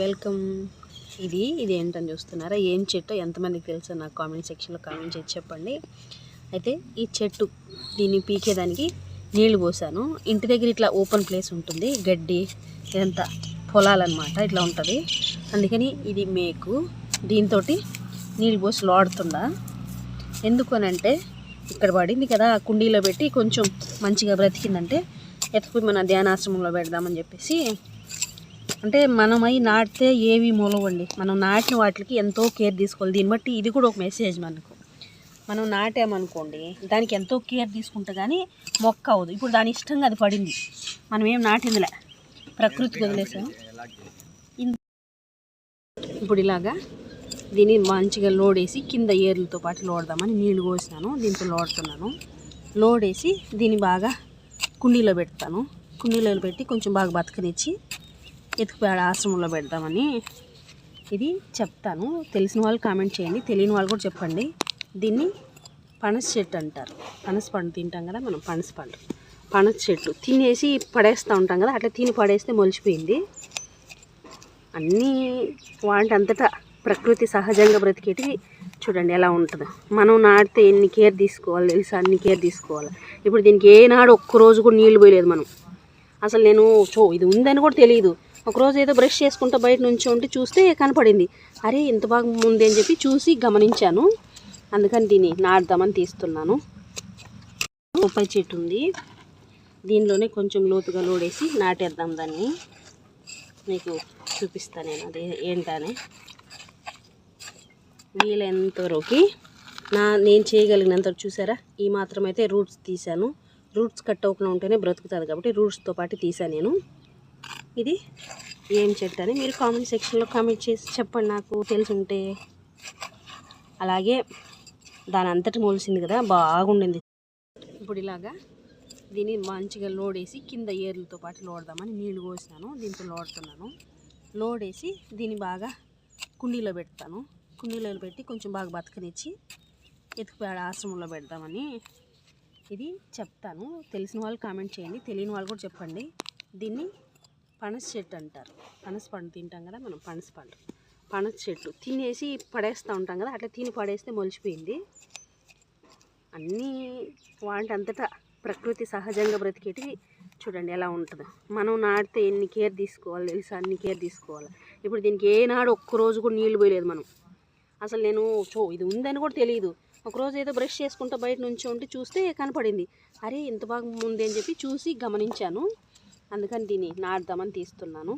Welcome. ఇది ఏంటని చూస్తున్నారా? ఏం చెట్టు ఎంతమందికి తెలుసో నాకు కామెంట్ సెక్షన్లో కామెంట్ చేసి చెప్పండి. అయితే ఈ చెట్టు దీన్ని పీకేదానికి నీళ్లు పోసాను. ఇంటి దగ్గర ఇట్లా ఓపెన్ ప్లేస్ ఉంటుంది, గడ్డి ఇదంతా పొలాలన్నమాట, ఇట్లా ఉంటుంది. అందుకని ఇది మేకు దీంతో నీళ్ళు పోసి లోడుతుండా. ఎందుకు అని అంటే ఇక్కడ పడింది కదా, కుండీలో పెట్టి కొంచెం మంచిగా బ్రతికిందంటే ఎత్తుకుపోయి మన ధ్యానాశ్రమంలో పెడదామని చెప్పేసి. అంటే మనమై నాటితే ఏవి మూలవండి, మనం నాటిన వాటికి ఎంతో కేర్ తీసుకోవాలి. దీన్ని బట్టి ఇది కూడా ఒక మెసేజ్ మనకు. మనం నాటామనుకోండి, దానికి ఎంతో కేర్ తీసుకుంటే కానీ మొక్క అవ్వదు. ఇప్పుడు దాని ఇష్టంగా అది పడింది, మనం ఏం నాటిందిలే, ప్రకృతికి వదిలేసాం. ఇప్పుడు ఇలాగా దీన్ని మంచిగా లోడేసి కింద ఏర్లతో పాటు లోడదామని నీళ్లు పోసినాను. దీంతో లోడుతున్నాను. లోడేసి దీన్ని బాగా కుండీలో పెడతాను. కుండీలో పెట్టి కొంచెం బాగా బతకనిచ్చి ఎత్తుకుపోయాడు ఆశ్రమంలో పెడదామని ఇది చెప్తాను. తెలిసిన వాళ్ళు కామెంట్ చేయండి, తెలియని వాళ్ళు కూడా చెప్పండి. దీన్ని పనస చెట్టు అంటారు. పనస పండు తింటాం కదా మనం, పనస చెట్టు తినేసి పడేస్తూ ఉంటాం కదా, అట్లా తిని పడేస్తే మొలిచిపోయింది. అన్నీ వాటి అంతటా ప్రకృతి సహజంగా బ్రతికేటివి చూడండి ఎలా ఉంటుందో. మనం నాటితే ఎన్ని కేర్ తీసుకోవాలి తెలుసా, అన్ని కేర్ తీసుకోవాలి. ఇప్పుడు దీనికి ఏనాడు ఒక్కరోజు కూడా నీళ్ళు పోయలేదు మనం. అసలు నేను ఇది ఉందని కూడా తెలియదు. ఒకరోజు ఏదో బ్రష్ చేసుకుంటూ బయట నుంచి ఉంటే చూస్తే కనపడింది. అరే ఇంత బాగా ఉంది అని చెప్పి చూసి గమనించాను. అందుకని దీన్ని నాటుదామని తీస్తున్నాను. బొప్పాయి చెట్టు ఉంది, దీనిలోనే కొంచెం లోతుగా లోడేసి నాటేద్దాం. దాన్ని మీకు చూపిస్తాను నేను అదే ఏంటనే. వీలైనంత వరకు నేను చేయగలిగినంత చూసారా, ఈ మాత్రం అయితే రూట్స్ తీసాను. రూట్స్ కట్ అవ్వకుండా ఉంటేనే బ్రతుకుతుంది కాబట్టి రూట్స్తో పాటు తీసాను నేను. ఇది ఏం చెట్టు అని మీరు కామెంట్ సెక్షన్లో కామెంట్ చేసి చెప్పండి, నాకు తెలిసి ఉంటే. అలాగే దాని అంతటి మొలిసింది కదా, బాగుండింది. ఇప్పుడు ఇలాగా దీన్ని మంచిగా లోడేసి కింద ఏర్లతో పాటు లోడదామని నీళ్లు పోసినాను. దీంతో లోడుతున్నాను. లోడేసి దీన్ని బాగా కుండీలో పెడతాను. కుండీలో పెట్టి కొంచెం బాగా బతకనిచ్చి ఎత్తుకుపోయాడు ఆశ్రమంలో పెడదామని ఇది చెప్తాను. తెలిసిన వాళ్ళు కామెంట్ చేయండి, తెలియని వాళ్ళు కూడా చెప్పండి. దీన్ని పనస చెట్టు అంటారు. పనస పండు తింటాం కదా మనం, పనస చెట్టు తినేసి పడేస్తూ ఉంటాం కదా, అట్లా తిని పడేస్తే మొలిచిపోయింది. అన్నీ వాటి అంతటా ప్రకృతి సహజంగా బ్రతికేటివి చూడండి ఎలా ఉంటుందో. మనం నాటితే ఎన్ని కేర్ తీసుకోవాలి తెలుసా, అన్ని కేర్ తీసుకోవాలి. ఇప్పుడు దీనికి ఏనాడు ఒక్కరోజు కూడా నీళ్ళు పోయలేదు మనం. అసలు నేను ఇది ఉందని కూడా తెలియదు. ఒకరోజు ఏదో బ్రష్ చేసుకుంటూ బయట నుంచి ఉంటే చూస్తే కనపడింది. అరే ఇంత బాగా ఉంది అని చెప్పి చూసి గమనించాను. అందుకని దీన్ని నాటుదామని తీస్తున్నాను.